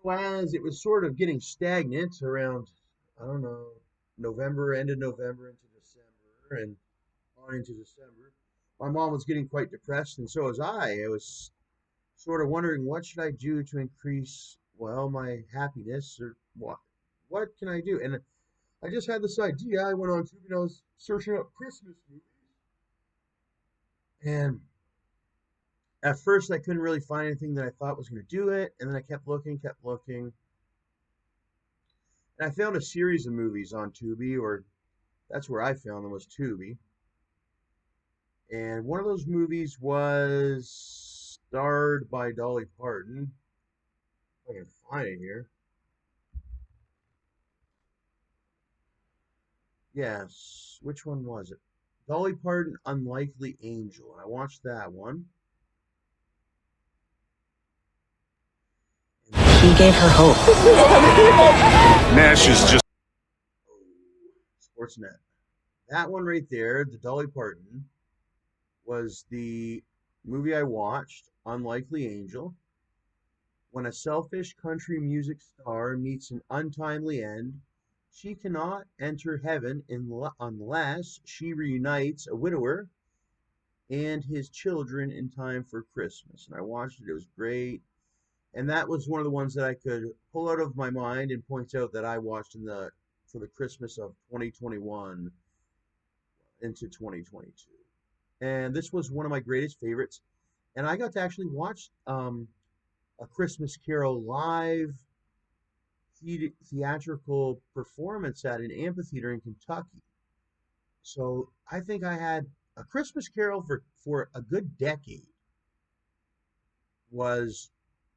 So as it was sort of getting stagnant around, I don't know, November, end of November into December, and on into December, my mom was getting quite depressed, and so was I. I was sort of wondering what should I do to increase, well, my happiness, or what can I do? And I just had this idea. I went on YouTube and I was searching up Christmas movies, and at first I couldn't really find anything that I thought was going to do it, and then I kept looking, and I found a series of movies on Tubi, or that's where I found them, was Tubi. And one of those movies was starred by Dolly Parton. If I can find it here. Yes, which one was it? Dolly Parton, Unlikely Angel. And I watched that one. He gave her hope. Nash is just Sportsnet. That one right there, the Dolly Parton, was the movie I watched, Unlikely Angel. When a selfish country music star meets an untimely end, she cannot enter heaven unless she reunites a widower and his children in time for Christmas. And I watched it, it was great. And that was one of the ones that I could pull out of my mind and point out that I watched for the Christmas of 2021 into 2022. And this was one of my greatest favorites. And I got to actually watch a Christmas Carol live theatrical performance at an amphitheater in Kentucky. So I think I had a Christmas Carol for a good decade was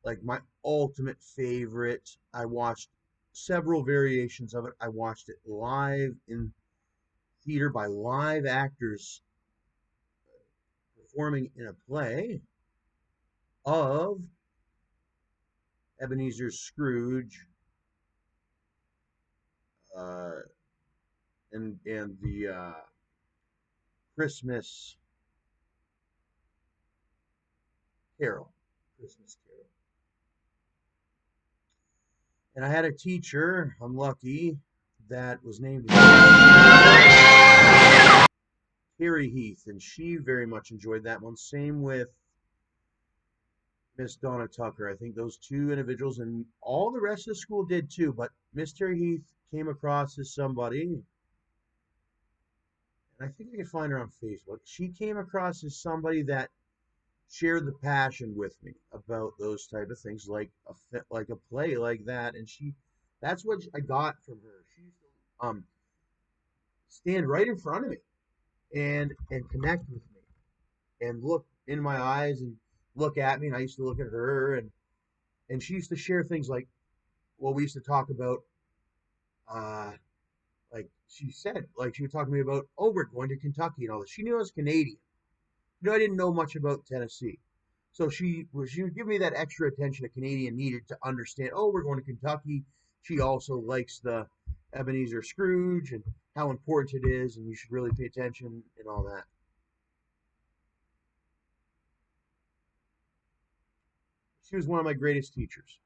like my ultimate favorite. I watched several variations of it. I watched it live in theater by live actors performing in a play of Ebenezer Scrooge uh, and the Christmas Carol. Christmas Carol. And I had a teacher, I'm lucky, that was named Terry Heath, and she very much enjoyed that one. Same with Miss Donna Tucker. I think those two individuals, and all the rest of the school did too, but Miss Terry Heath came across as somebody, and I think I can find her on Facebook. She came across as somebody that shared the passion with me about those type of things, like a play like that, and that's what I got from her. She used to stand right in front of me and connect with me and look in my eyes and look at me, and I used to look at her, and she used to share things like, well, we used to talk about like she said, like she would talk to me about, oh, we're going to Kentucky and all this. She knew I was Canadian. I didn't know much about Tennessee. So she would give me that extra attention a Canadian needed to understand, oh, we're going to Kentucky. She also likes the Ebenezer Scrooge and how important it is, and you should really pay attention and all that. She was one of my greatest teachers.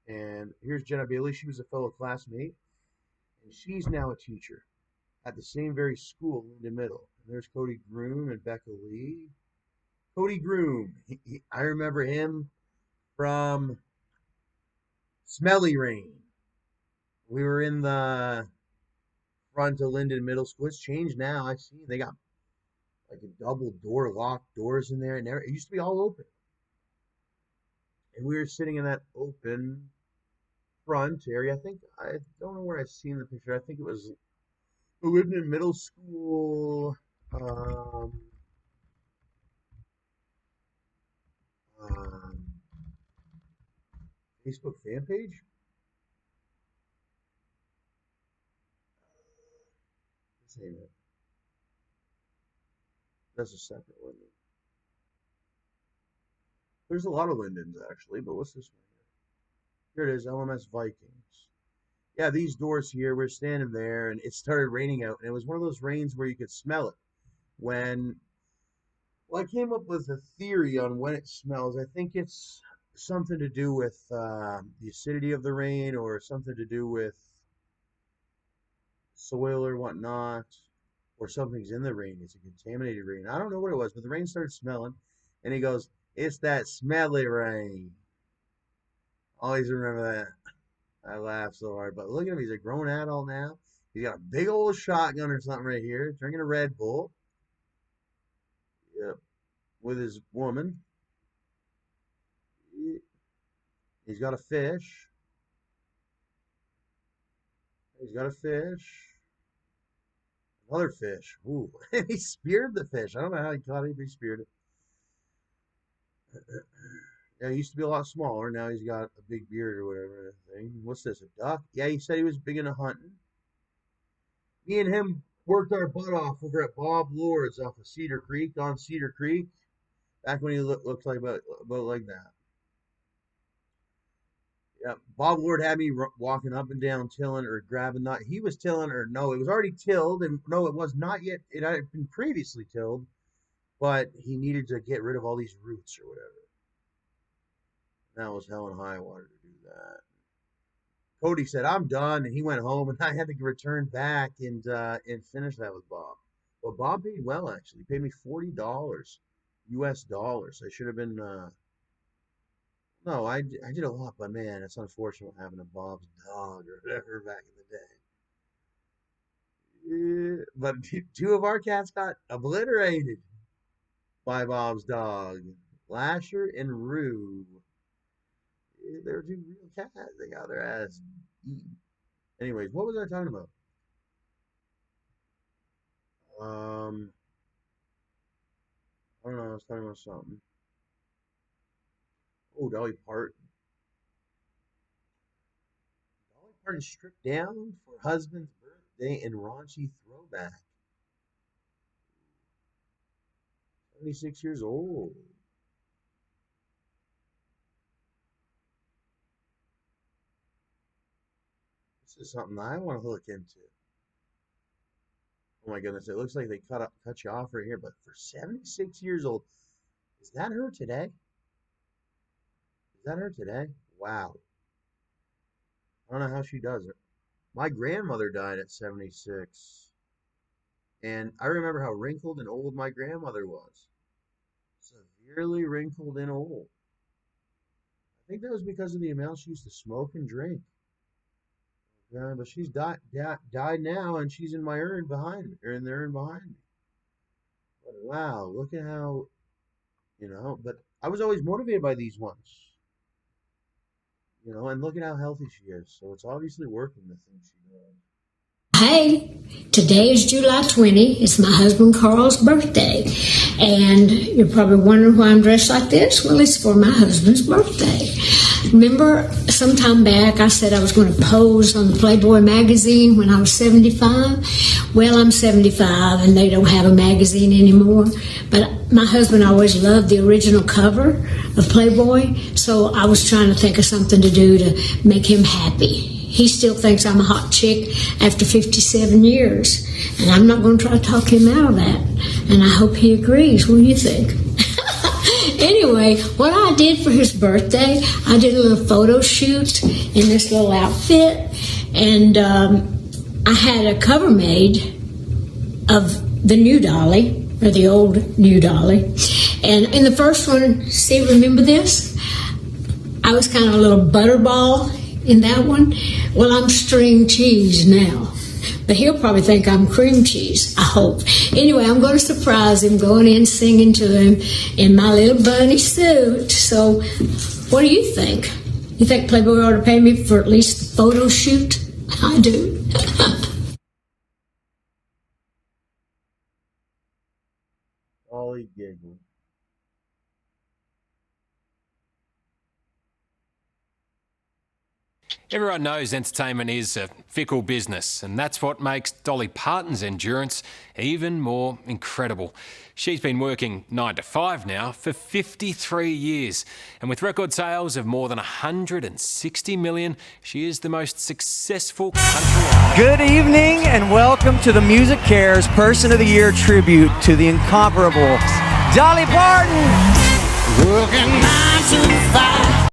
And here's Jenna Bailey. She was a fellow classmate, and she's now a teacher at the same very school, Linden Middle. And there's Cody Groom and Becca Lee. Cody Groom, I remember him from Smelly Rain. We were in the front of Linden Middle School. It's changed now. I see they got like a double door, locked doors in there, and it used to be all open. And we were sitting in that open front area. I don't know where I've seen the picture. I think it was Linden Middle School. Um, Facebook fan page. Let's name it. That's a separate Linden. There's a lot of Lindens actually, but what's this one here? Here it is, LMS Vikings. Yeah, these doors here, we're standing there, and it started raining out, and it was one of those rains where you could smell it. Well, I came up with a theory on when it smells. I think it's something to do with the acidity of the rain, or something to do with soil or whatnot, or something's in the rain. It's a contaminated rain. I don't know what it was, but the rain started smelling, and he goes, "It's that smelly rain." Always remember that. I laughed so hard, but look at him. He's a grown adult now. He's got a big old shotgun or something right here, drinking a Red Bull. Yep, with his woman. He's got a fish. He's got a fish. Another fish. Ooh, he speared the fish. I don't know how he caught it, but he speared it. Yeah, he used to be a lot smaller. Now he's got a big beard or whatever thing. What's this, a duck? Yeah, he said he was big into hunting. Me and him worked our butt off over at Bob Lord's off of Cedar Creek, on Cedar Creek, back when he looked like about like that. Yeah, Bob Lord had me walking up and down tilling or grabbing that. He was tilling, or no, it was already tilled, and no, it was not yet. It had been previously tilled, but he needed to get rid of all these roots or whatever. That was hell and high water to do that. Cody said, "I'm done," and he went home, and I had to return back and finish that with Bob. Well, Bob paid well, actually. He paid me $40 US dollars. I should have been. No, I did a lot, but man, it's unfortunate having a Bob's dog or whatever back in the day. But two of our cats got obliterated by Bob's dog, Lasher and Rue. They were two real cats. They got their ass eaten. Anyways, what was I talking about? I don't know. I was talking about something. Oh, Dolly Parton. Dolly Parton stripped down for husband's birthday and raunchy throwback. 76 years old. This is something I want to look into. Oh my goodness, it looks like they cut you off right here, but for 76 years old, is that her today? Is that her today? Wow. I don't know how she does it. My grandmother died at 76. And I remember how wrinkled and old my grandmother was. Severely wrinkled and old. I think that was because of the amount she used to smoke and drink. Yeah, but she's died now, and she's in my urn behind me, or in the urn behind me. But wow, look at how, but I was always motivated by these ones. And look at how healthy she is. So it's obviously working, the thing she does. Hey, today is July 20. It's my husband Carl's birthday. And you're probably wondering why I'm dressed like this. Well, it's for my husband's birthday. Remember, sometime back I said I was going to pose on the Playboy magazine when I was 75? Well, I'm 75 and they don't have a magazine anymore. But my husband always loved the original cover of Playboy. So I was trying to think of something to do to make him happy. He still thinks I'm a hot chick after 57 years. And I'm not going to try to talk him out of that. And I hope he agrees. What do you think? Anyway, what I did for his birthday, I did a little photo shoot in this little outfit. And I had a cover made of the new Dolly, or the old new Dolly. And in the first one, see, remember this? I was kind of a little butterball in that one. Well, I'm string cheese now. But he'll probably think I'm cream cheese, I hope. Anyway, I'm going to surprise him, going in singing to him in my little bunny suit. So, what do you think? You think Playboy ought to pay me for at least the photo shoot? I do. Ollie giggled. Everyone knows entertainment is a fickle business, and that's what makes Dolly Parton's endurance even more incredible. She's been working 9 to 5 now for 53 years, and with record sales of more than 160 million, she is the most successful country artist. Good evening, and welcome to the Music Cares Person of the Year tribute to the incomparable Dolly Parton. Working 9 to 5.